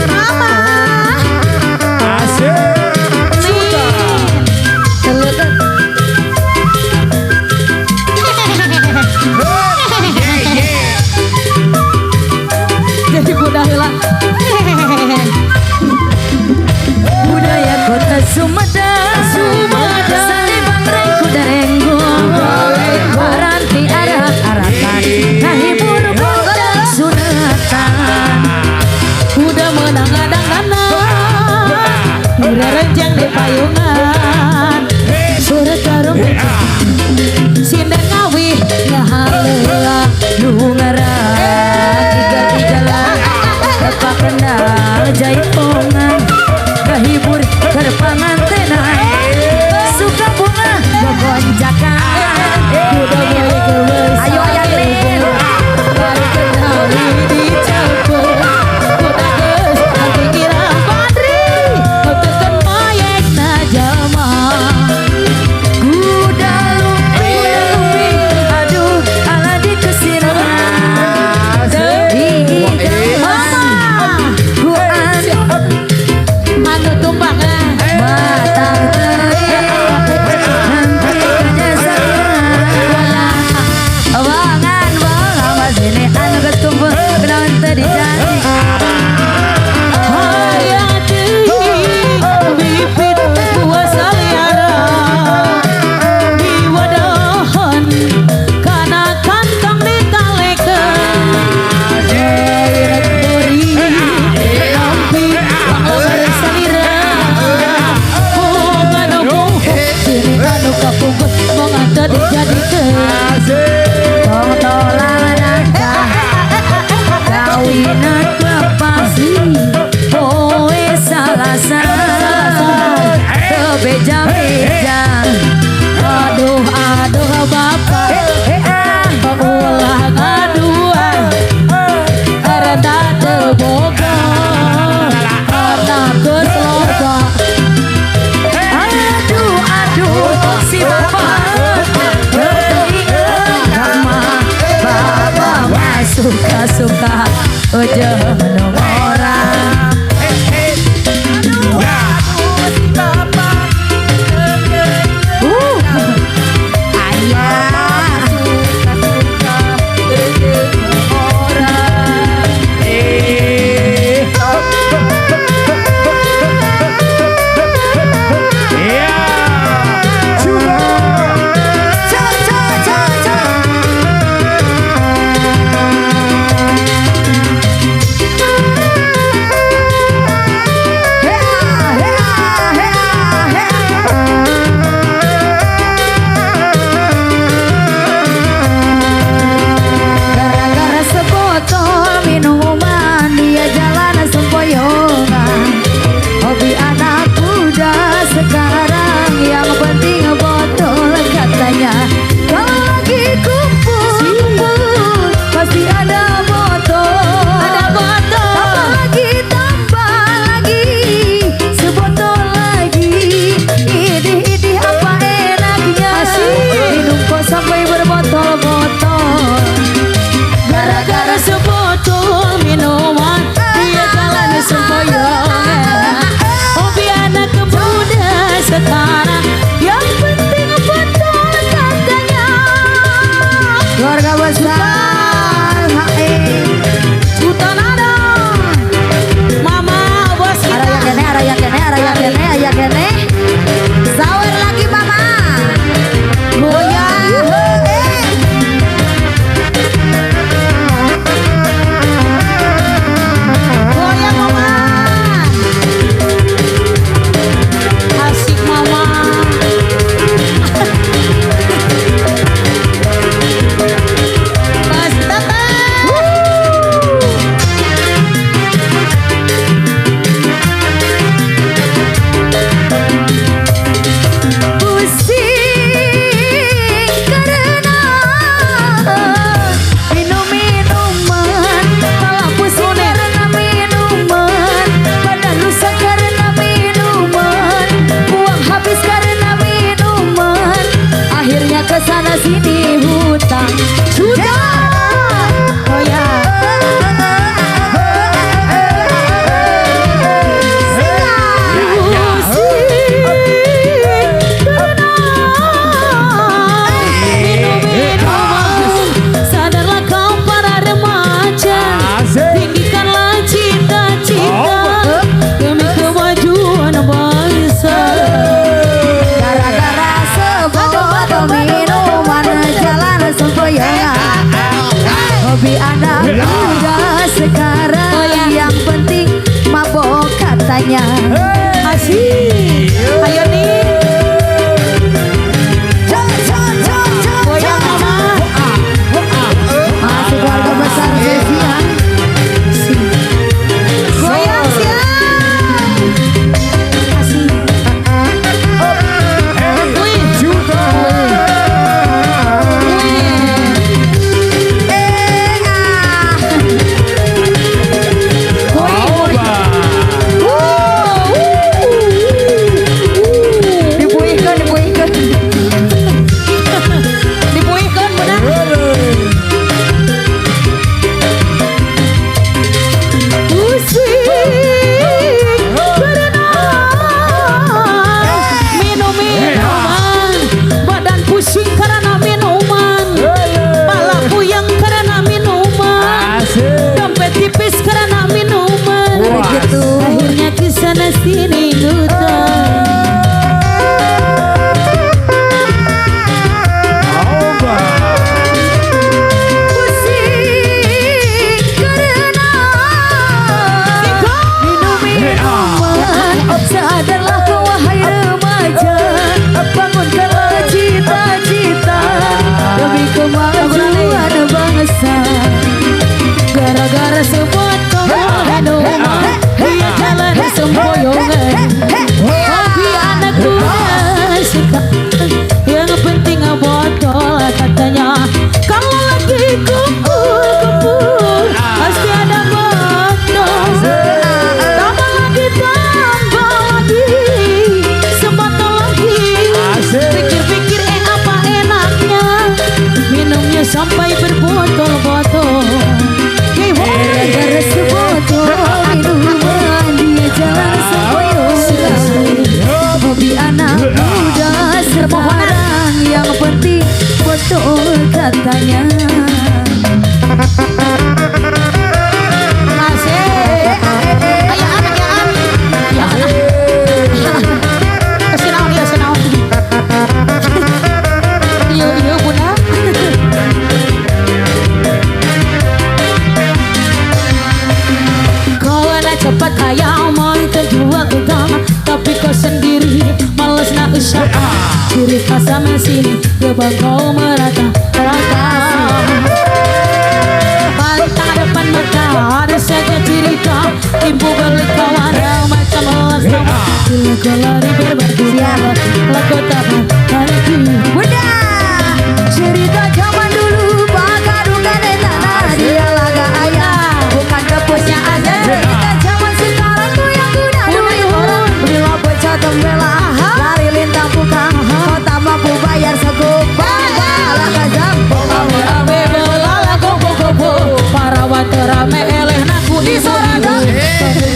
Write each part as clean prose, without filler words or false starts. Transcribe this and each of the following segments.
Mama. Asik. Jadi budak lah. Budaya kota Sumedang, Salibang Rengku Darenggo, Baranti arak-arakan, ngahibur boga sunatan. Udah menang-adang-adang, udah renjang di payungan, surat karung sinden ngawi ngahalela Nungara tiga-tigala, tepak kendal jaipongan, ngahibur berpangantenan, suka bunga begonjakan. udah mulai keluar. Ayo Yaklin. Baru kenal di campur, udah geus nanti kira Padri, kekekan mayek na jama. Kuda lumping, aduh ala dikesirangan. Mama, Ku anu anu tumbangan. matang terik, nanti kenyesaan. Wangan awas ini anu ketumpul kenaun tadi janji. Hayati bibit buah saliara di wadahan kana kantong ditalekeun rektori nampi bakal salira anu sini anu kapungkus mangata dijadikeun Totolan akah kawinan kepasi, poe salasan kebeja-beja. aduh bapak ulah ngaduan karena teboga anak keseloga. Aduh si bapak teringat sama bapak mah suka-suka ujung orang. Ayah Iya. katanya. Asik. Ayo nih. Goyang mama. Masih keluarga besar Devian. Goyang siap. Asik. Wih. Juta. Dipuihkan, dipuihkan. Dipuihkan benar. Pusing karena minum minuman, badan pusing karena minuman, pala puyeng karena minuman, Asik. dompet tipis karena minuman. Wah. Gitu. Akhirnya kesana sini ngutang. Oba. Pusing karena minum minuman. Sadarlah kau wahai remaja, bangunkanlah cita-cita demi kemajuan bangsa. Gara-gara sebotol minuman, dia jalan sempoyongan. Hobi anak tua suka, yang penting botol katanya. Kalau lagi kumpul-kumpul, pasti ada botol. Tambah lagi, sebotol lagi. Asik. Pikir-pikir apa enaknya, minumnya sampai berbotol-botol. Gara-gara sebotol minuman, dia jalan sempoyongan. Hobi anak muda sekarang, yang penting botol katanya. Asik. Ayo anak ya an. Ya anak. Kesinaon dia sinaon. Iya bunda. Kau nak cepat kaya mau terjual utama, tapi kau sendiri males nak usah. Ciri khas sama sini depan kau merata rata. Mata depan mata ada saja cerita, ibu balik kawan macam lelas sama. Bila kau lari berbagi laku tak hati. Bunda, cerita zaman dulu baka duka dan tanah, dia laga ayah bukan tepusnya aja. Cerita zaman sekarang tuh yang guna duit orang, bila bocah tembela lari lintang buka, kau tak mampu bayar segup bagalah kazampung. Rame bola kupu-kupu, para wanita rame eleh naku di sorga.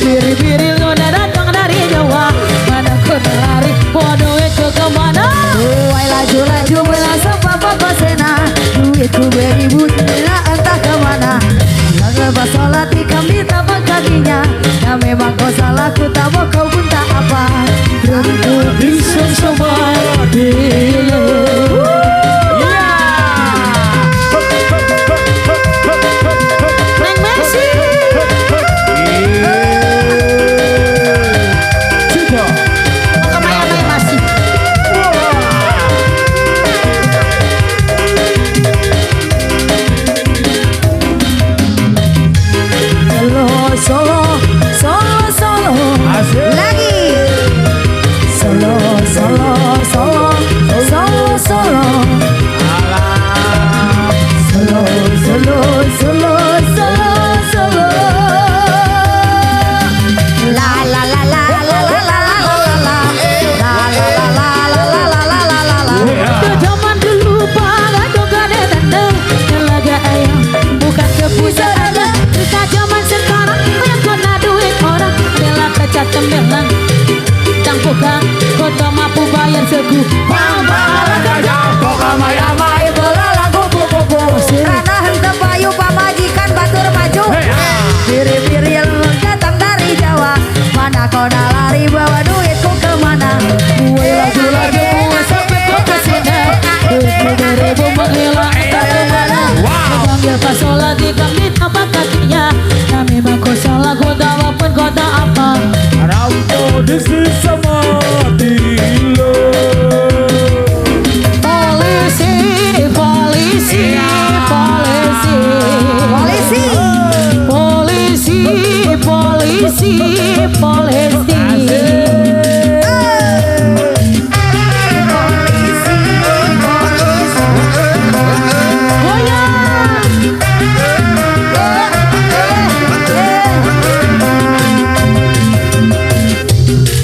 Biri-biri ngona datang dari Jawa, mana kau lari bodoh itu kemana? Wai laju-laju belasang papa kosena, duitku beribu nah entah kemana. Yang lepas sholat ikam di tapak kakinya, ya memang kau salah, ku tak mau kau pun tak apa. Beruntung Bisa semua bila Neng Mercy. Juta. Makamaya masih. Solo, solo, solo, solo. Asik. Lagi. Solo, solo, solo, solo, solo. Alah. Solo, solo, solo, solo, solo. La la la la la la la la la la. La la la la la la la la la la la. Ke zaman dulu para doga dan telaga ayam bukan kepusan aja. Kita zaman sekarang yang kena duit orang bela kaca tembelan. Tangkukan kau tak mampu bayar segu. Mai bola lagu kupu-kupu. Ranah henteu payu pamajikan batur maju. Biri-biri datang dari Jawa, mana kau dah lari bawa duitku kemana? Gue lagi-lagi mau sampai kau kesini. Duitmu beribu menghilang entah kemana. Panggil pas sholat di kami apa kakinya. Nah memang kau salah kau tak apa pun kau tak apa. Haram. polisi, polisi.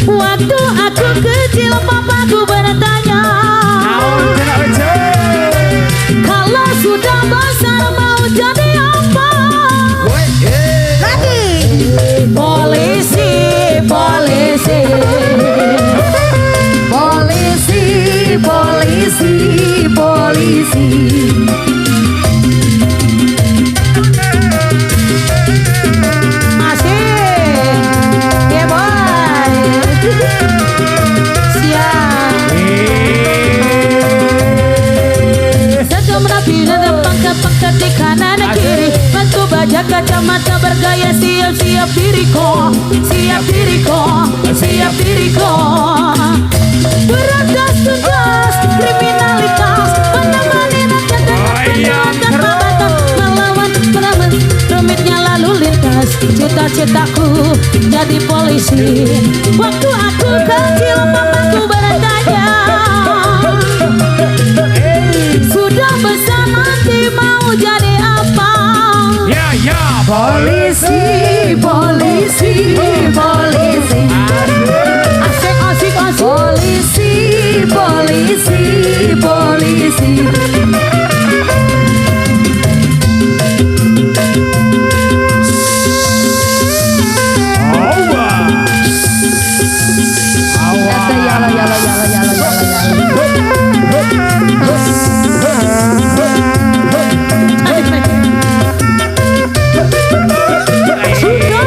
Waktu aku kecil papaku bertanya, kalau sudah besar mau jadi apa? Lagi. Polisi, polisi. Polisi, polisi, polisi. Masih, ya boy. Siap. Sejam rapi dan pangkat-pangkat di kanan dan kiri. Batu baja kacamata bergaya siap-siap diriku, siap diriku, siap diriku. Berantas tugas kriminalitas, menemani rakyat dengan pembatas, melawan rumitnya lalu lintas. Cita-citaku jadi polisi. Waktu aku kecil papaku bertanya, sudah besar nanti mau jadi apa? Polisi, polisi, polisi. Asik, asik, asik. Polisi, polisi, polisi. Kata yala yala yala yala yala yala. Sudah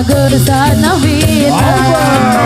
gersana wita.